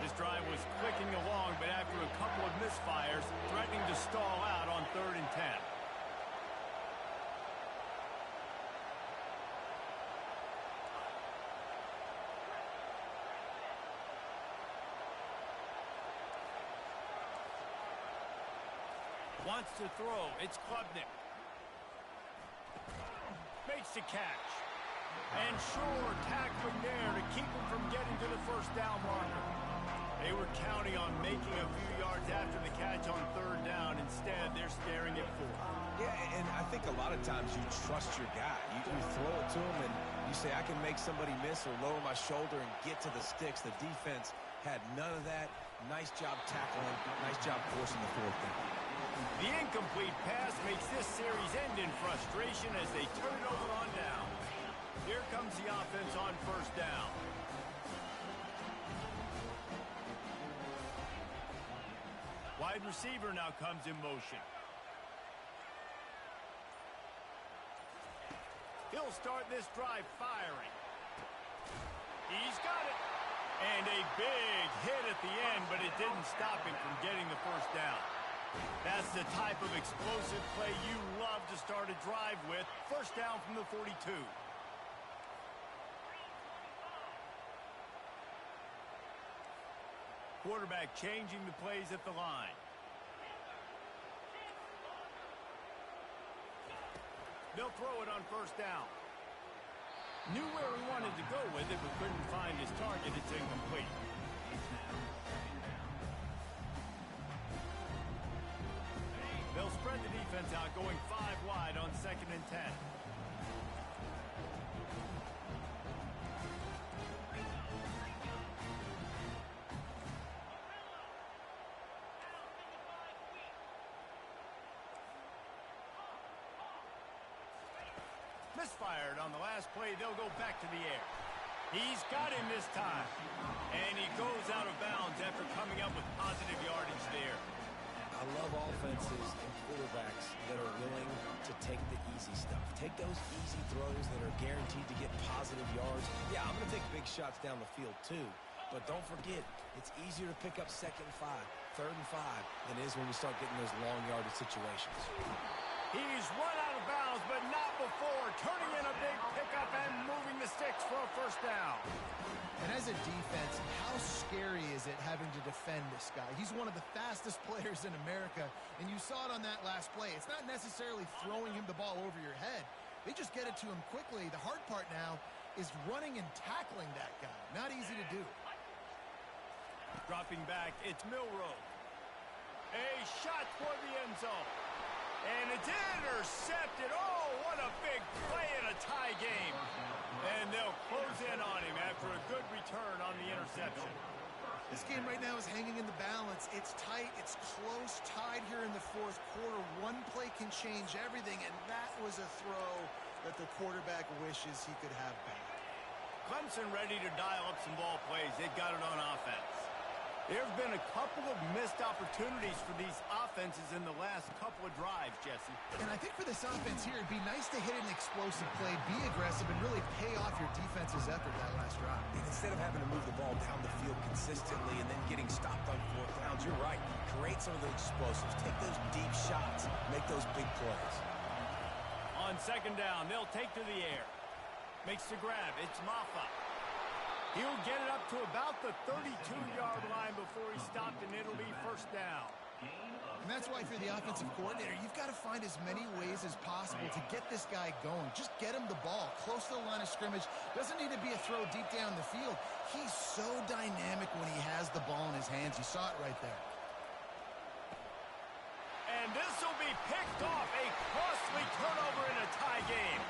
This drive was clicking along, but after a couple of misfires, threatening to stall out on 3rd and 10. Wants to throw. It's Klubnik. Makes the catch. And sure, tackling there to keep him from getting to the 1st down marker. They were counting on making a few yards after the catch on 3rd down. Instead, they're staring at 4. Yeah, and I think a lot of times you trust your guy. You throw it to him and you say, I can make somebody miss or lower my shoulder and get to the sticks. The defense had none of that. Nice job tackling. Nice job forcing the 4th down. The incomplete pass makes this series end in frustration as they turn it over on down. Here comes the offense on 1st down. Wide receiver now comes in motion. He'll start this drive firing. He's got it. And a big hit at the end, but it didn't stop him from getting the 1st down. That's the type of explosive play you love to start a drive with. 1st down from the 42. Quarterback changing the plays at the line. They'll throw it on 1st down. Knew where he wanted to go with it, but couldn't find his target. It's incomplete. They'll spread the defense out, going 5 wide on 2nd and 10. Misfired on the last play. They'll go back to the air. He's got him this time. And he goes out of bounds after coming up with positive yardage there. I love offenses and quarterbacks that are willing to take the easy stuff. Take those easy throws that are guaranteed to get positive yards. Yeah, I'm going to take big shots down the field too. But don't forget, it's easier to pick up 2nd and 5, 3rd and 5 than it is when we start getting those long yardage situations. He's run out of bounds, but not before. Turning in a big pickup and moving the sticks for a 1st down. And as a defense, how scary is it having to defend this guy? He's one of the fastest players in America, and you saw it on that last play. It's not necessarily throwing him the ball over your head. They just get it to him quickly. The hard part now is running and tackling that guy. Not easy to do. Dropping back, it's Milroe. A shot toward the end zone. And it's intercepted. Oh, what a big play in a tie game. And they'll close in on him after a good return on the interception. This game right now is hanging in the balance. It's tight. It's close. Tied here in the fourth quarter. One play can change everything, and that was a throw that the quarterback wishes he could have back. Clemson ready to dial up some ball plays. They've got it on offense. There's been a couple of missed opportunities for these offenses in the last couple of drives, Jesse. And I think for this offense here, it'd be nice to hit an explosive play, be aggressive, and really pay off your defense's effort that last drive. And instead of having to move the ball down the field consistently and then getting stopped on fourth downs, you're right. Create some of the explosives. Take those deep shots. Make those big plays. On second down, they'll take to the air. Makes the grab. It's Maffa. He'll get it up to about the 32-yard line before he's stopped, and it'll be first down. And that's why, if you're the offensive coordinator, you've got to find as many ways as possible to get this guy going. Just get him the ball close to the line of scrimmage. Doesn't need to be a throw deep down the field. He's so dynamic when he has the ball in his hands. You saw it right there. And this will be picked off. A costly turnover in a tie game.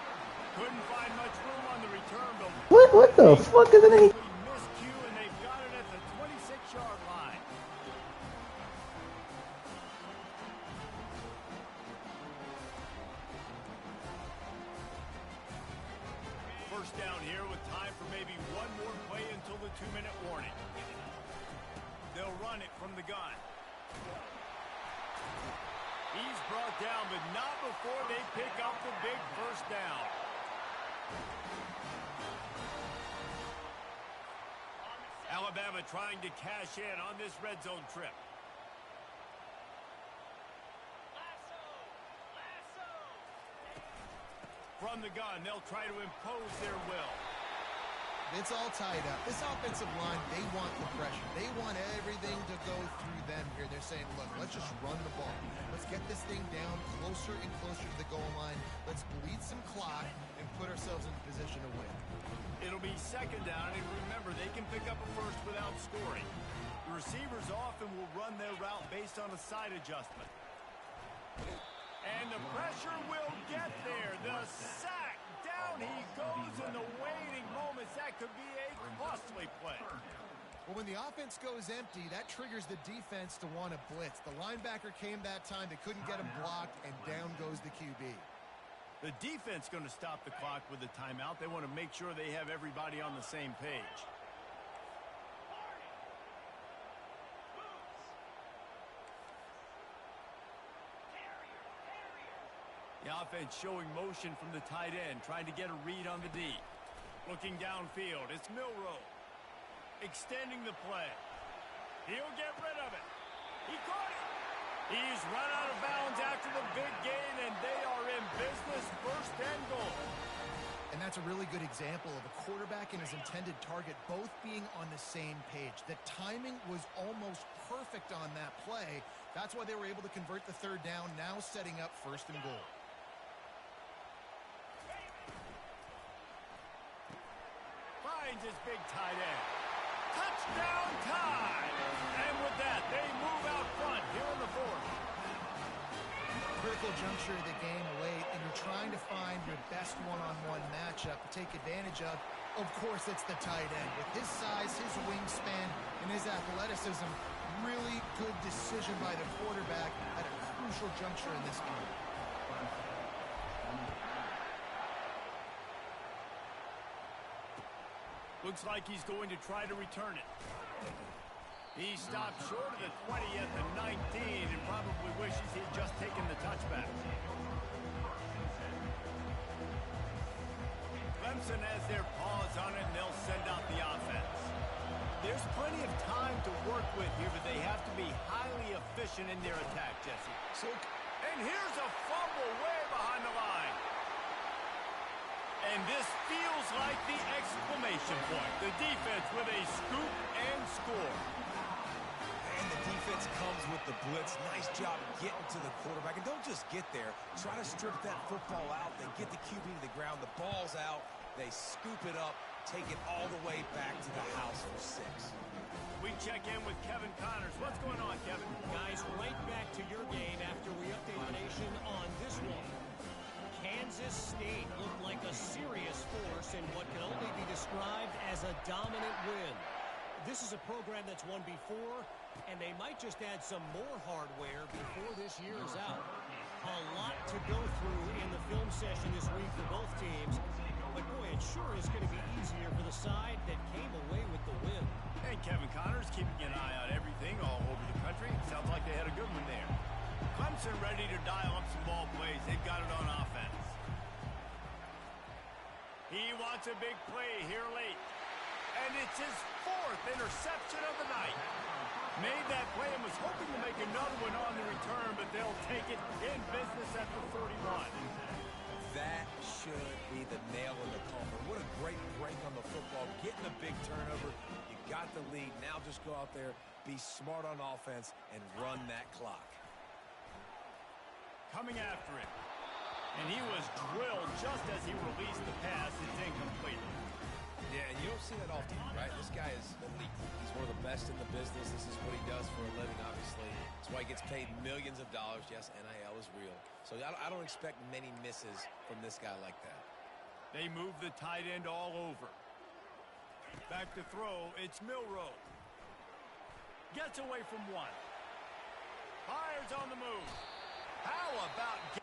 Couldn't find much room on the return, but What the fuck is it? miscue, and they've got it at the 26-yard line. First down here with time for maybe one more play until the 2-minute warning. They'll run it from the gun. He's brought down, but not before they pick up the big first down. Alabama trying to cash in on this red zone trip. From the gun, they'll try to impose their will. It's all tied up. This offensive line, they want the pressure. They want everything to go through them here. They're saying, look, let's just run the ball. Let's get this thing down closer and closer to the goal line. Let's bleed some clock and put ourselves in position to win. It'll be second down, and remember, they can pick up a first without scoring. The receivers often will run their route based on a side adjustment. And the pressure will get there. The sack. Down he goes in the waiting moments. That could be a costly play. Well, when the offense goes empty, that triggers the defense to want to blitz. The linebacker came that time. They couldn't get him blocked, and down goes the QB. The defense going to stop the clock with the timeout. They want to make sure they have everybody on the same page. The offense showing motion from the tight end, trying to get a read on the D. Looking downfield, it's Milroe. Extending the play. He'll get rid of it. He caught it. He's run out of bounds after the big gain, and they are in business, first and goal. And that's a really good example of a quarterback and his intended target both being on the same page. The timing was almost perfect on that play. That's why they were able to convert the third down, now setting up first and goal. Finds his big tight end. Touchdown time! And with that, they move out front here in the fourth. Critical juncture of the game late, and you're trying to find your best one-on-one matchup to take advantage of. Of course, it's the tight end. With his size, his wingspan, and his athleticism, really good decision by the quarterback at a crucial juncture in this game. Looks like he's going to try to return it. He stopped short of the 20 at the 19 and probably wishes he'd just taken the touchback. Clemson has their paws on it, and they'll send out the offense. There's plenty of time to work with here, but they have to be highly efficient in their attack, Jesse. And here's a fumble way behind the line. And this feels like the exclamation point. The defense with a scoop and score. And the defense comes with the blitz. Nice job getting to the quarterback. And don't just get there. Try to strip that football out. They get the QB to the ground. The ball's out. They scoop it up. take it all the way back to the house for 6. We check in with Kevin Connors. What's going on, Kevin? Guys, right back to your game after we update the nation on this one. Kansas State looked like a serious force in what can only be described as a dominant win. This is a program that's won before, and they might just add some more hardware before this year is out. A lot to go through in the film session this week for both teams, but boy, it sure is going to be easier for the side that came away with the win. And Kevin Connors keeping an eye on everything all over the country. Sounds like they had a good one there. Clemson ready to dial up some ball plays. They've got it on offense. He wants a big play here late. And it's his 4th interception of the night. Made that play and was hoping to make another one on the return, but they'll take it in business at the 31. That should be the nail in the coffin. What a great break on the football. Getting a big turnover. You got the lead. Now just go out there, be smart on offense, and run that clock. Coming after it. And he was drilled just as he released the pass. It's incomplete. Yeah, and you don't see that often, right? This guy is elite. He's one of the best in the business. This is what he does for a living, obviously. That's why he gets paid millions of dollars. Yes, NIL is real. So I don't expect many misses from this guy like that. They move the tight end all over. Back to throw. It's Milroe. Gets away from one. Fires on the move. How about